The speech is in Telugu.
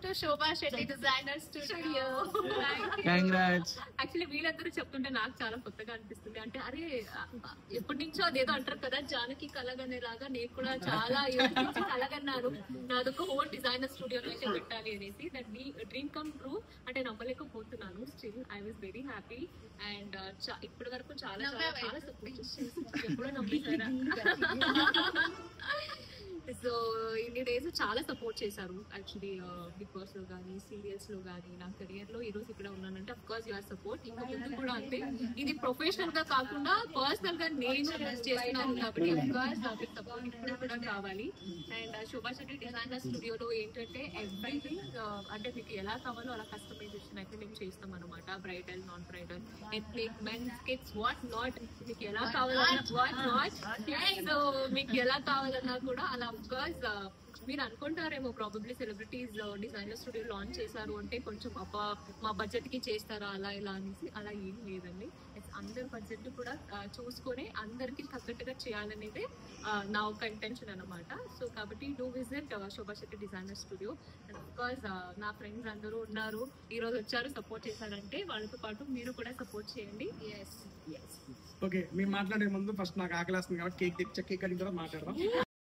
to Shobha Shetty Designer Studio. Congrats. Actually వీళ్ళందరూ చెప్తుంటే నాకు చాలా కొత్తగా అనిపిస్తుంది. అంటే అరే ఎప్పటి నుంచో అదేదో అంటారు కదా, జానకి కలగనే లాగా నేను కూడా చాలా ఇయర్స్ నుంచి కలగన్నాను. నాదొక హోల్ డిజైనర్ స్టూడియోలో అయితే పెట్టాలి అనేసి. దట్ డ్రీమ్ కమ్ ట్రూ అంటే నమ్మలేకపోతున్నాను. Still I was very happy. And ఇప్పటి వరకు చాలా చాలా చాలా సపోర్ట్ ఎప్పుడో నమ్మేశారా. సో ఇన్ని డేస్ చాలా సపోర్ట్ చేశారు యాక్చువల్లీ, బిగ్ బాస్ లో కానీ సీరియల్స్ లో కానీ. నా కెరియర్ లో ఈ రోజు ఇక్కడ ఉన్నానంటే అఫ్ కోర్స్ యువర్ సపోర్ట్. ఇంకా ముందు కూడా అంతే. ఇది ప్రొఫెషనల్ గా కాకుండా పర్సనల్ గా నేను చేస్తున్నాను కాబట్టి అఫ్ కోర్స్ నాకు సపోర్ట్ ఇప్పుడు కూడా కావాలి. అండ్ శోభా శెట్టి డిజైనర్ స్టూడియోలో ఏంటంటే ఎవ్రీథింగ్ అంటే మీకు ఎలా కావాలో అలా కస్టమైజేషన్ అయితే మేము చేస్తాం అనమాట. Bridal, non bridal, ethnic, men's, kids, what not, మీకు ఎలా కావాలన్నా వాట్ నాట్. సో మీకు ఎలా కావాలన్నా కూడా అలా. బికాస్ మీరు అనుకుంటారేమో probably celebrities designer studio launch చేశారు అంటే కొంచెం అబ్బా మా బడ్జెట్ కి చేస్తారా అలా ఇలా అనేసి. అలా ఏం లేదండి. అందరి బడ్జెట్ కూడా చూసుకొని అందరికి తగ్గట్టుగా చేయాలనేది నా ఒక ఇంటెన్షన్ అనమాట. సో కాబట్టి do visit Shobha Shetty designer studio. Because నా ఫ్రెండ్స్ అందరూ ఉన్నారు, ఈ రోజు వచ్చారు, సపోర్ట్ చేశారంటే వాళ్ళతో పాటు మీరు కూడా సపోర్ట్ చేయండి. ఓకే, మేము మాట్లాడే ముందు ఫస్ట్ నాకు ఆకలి వస్తుంది కాబట్టి కేక్ తెచ్చా, కేక్ కడిగిన తర్వాత మాట్లాడదాం.